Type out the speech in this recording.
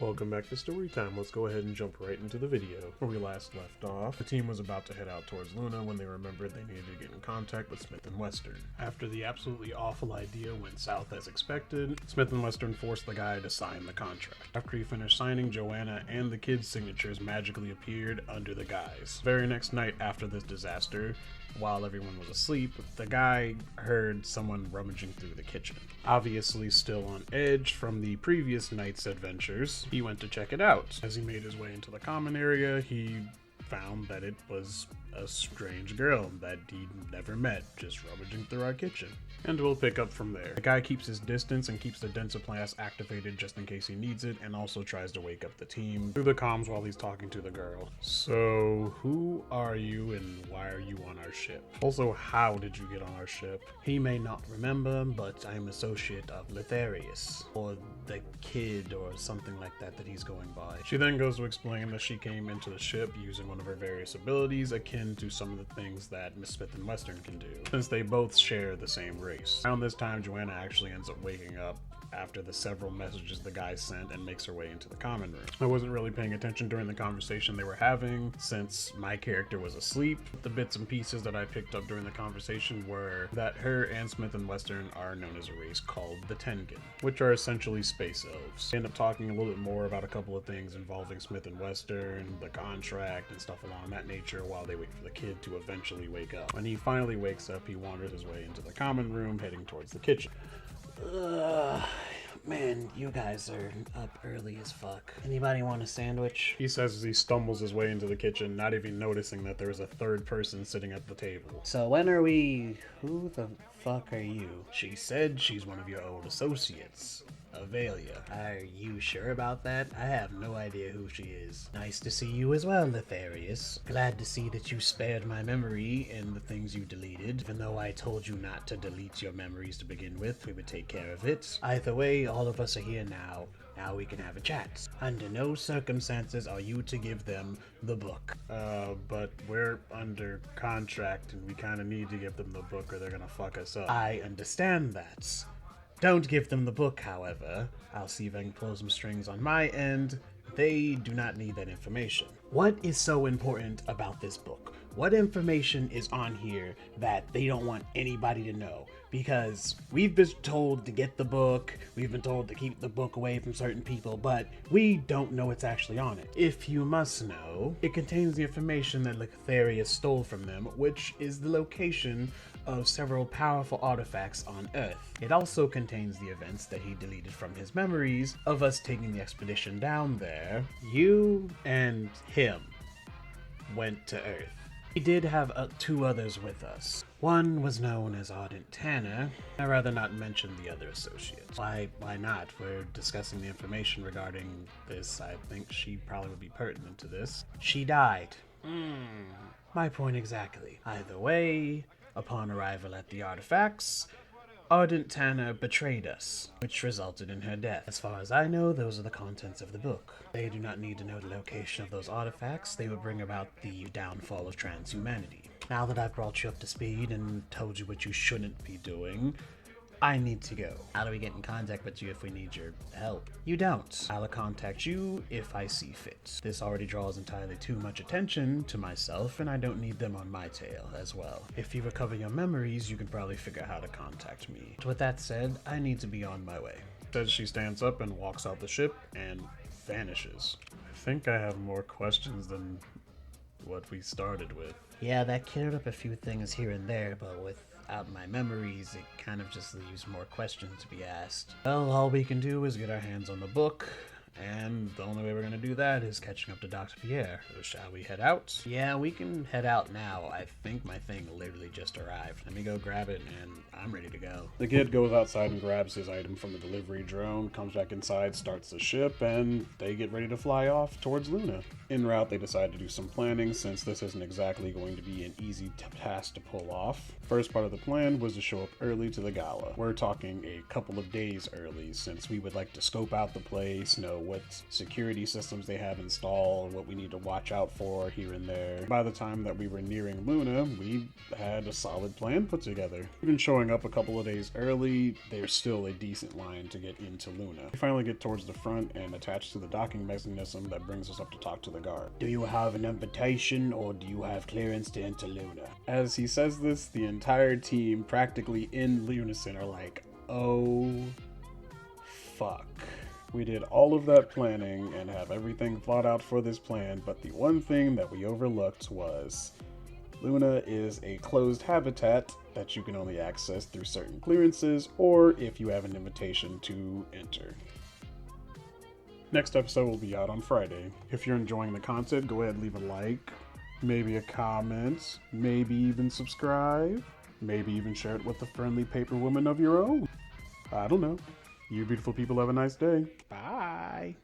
Welcome back to Storytime. Let's go ahead and jump right into the video. Where we last left off, the team was about to head out towards Luna when they remembered they needed to get in contact with Smith & Western. After the absolutely awful idea went south as expected, Smith & Western forced the guy to sign the contract. After he finished signing, Joanna and the kids' signatures magically appeared under the guy's. The very next night after this disaster, while everyone was asleep, the guy heard someone rummaging through the kitchen. Obviously still on edge from the previous night's adventures, he went to check it out. As he made his way into the common area, he found that it was a strange girl that he'd never met, just rummaging through our kitchen. And we'll pick up from there. The guy keeps his distance and keeps the Densiplast activated just in case he needs it, and also tries to wake up the team through the comms while he's talking to the girl. So, who are you and why are you on our ship? Also, how did you get on our ship? He may not remember, but I'm associate of Letharius, or the kid or something like that he's going by. She then goes to explain that she came into the ship using one of her various abilities akin to some of the things that Miss Smith & Western can do, since they both share the same race. Around this time, Joanna actually ends up waking up after the several messages the guy sent and makes her way into the common room. I wasn't really paying attention during the conversation they were having since my character was asleep. The bits and pieces that I picked up during the conversation were that her and Smith & Western are known as a race called the Tengen, which are essentially space elves. They end up talking a little bit more about a couple of things involving Smith & Western, the contract, and stuff along that nature while they wait for the kid to eventually wake up. When he finally wakes up, he wanders his way into the common room, heading towards the kitchen. Man, you guys are up early as fuck. Anybody want a sandwich? He says as he stumbles his way into the kitchen, not even noticing that there is a third person sitting at the table. So when are we... Who the fuck are you? She said she's one of your old associates, Avelia. Are you sure about that? I have no idea who she is. Nice to see you as well, Letharius. Glad to see that you spared my memory and the things you deleted. Even though I told you not to delete your memories to begin with, we would take care of it. Either way, all of us are here now. Now we can have a chat. Under no circumstances are you to give them the book. But we're under contract and we kind of need to give them the book or they're gonna fuck us up. I understand that. Don't give them the book, however. I'll see if I can pull some strings on my end. They do not need that information. What is so important about this book? What information is on here that they don't want anybody to know? Because we've been told to get the book, we've been told to keep the book away from certain people, but we don't know what's actually on it. If you must know, it contains the information that Letharius stole from them, which is the location of several powerful artifacts on Earth. It also contains the events that he deleted from his memories of us taking the expedition down there. You and him went to Earth. We did have two others with us. One was known as Ardent Tanner. I'd rather not mention the other associates. Why not? We're discussing the information regarding this. I think she probably would be pertinent to this. She died. My point exactly. Either way, upon arrival at the artifacts, Ardent Tanner betrayed us, which resulted in her death. As far as I know, those are the contents of the book. They do not need to know the location of those artifacts. They will bring about the downfall of transhumanity. Now that I've brought you up to speed and told you what you shouldn't be doing, I need to go. How do we get in contact with you if we need your help? You don't. I'll contact you if I see fit. This already draws entirely too much attention to myself, and I don't need them on my tail as well. If you recover your memories, you can probably figure out how to contact me. With that said, I need to be on my way. Says she stands up and walks out the ship and vanishes. I think I have more questions than what we started with. Yeah, that cleared up a few things here and there, but without my memories, it kind of just leaves more questions to be asked. Well, all we can do is get our hands on the book, and the only way we're going to do that is catching up to Dr. Pierre. So shall we head out? Yeah, we can head out now. I think my thing literally just arrived. Let me go grab it, and I'm ready to go. The kid goes outside and grabs his item from the delivery drone, comes back inside, starts the ship, and they get ready to fly off towards Luna. En route, they decide to do some planning since this isn't exactly going to be an easy task to pull off. First part of the plan was to show up early to the gala. We're talking a couple of days early since we would like to scope out the place, know what security systems they have installed, what we need to watch out for here and there. By the time that we were nearing Luna, we had a solid plan put together. Even showing Showing up a couple of days early, there's still a decent line to get into Luna. We finally get towards the front and attach to the docking mechanism that brings us up to talk to the guard. Do you have an invitation or do you have clearance to enter Luna? As he says this, the entire team, practically in unison, are like, oh, fuck. We did all of that planning and have everything thought out for this plan, but the one thing that we overlooked was Luna is a closed habitat that you can only access through certain clearances or if you have an invitation to enter. Next episode will be out on Friday. If you're enjoying the content, go ahead and leave a like, maybe a comment, maybe even subscribe, maybe even share it with a friendly paper woman of your own. I don't know. You beautiful people have a nice day. Bye.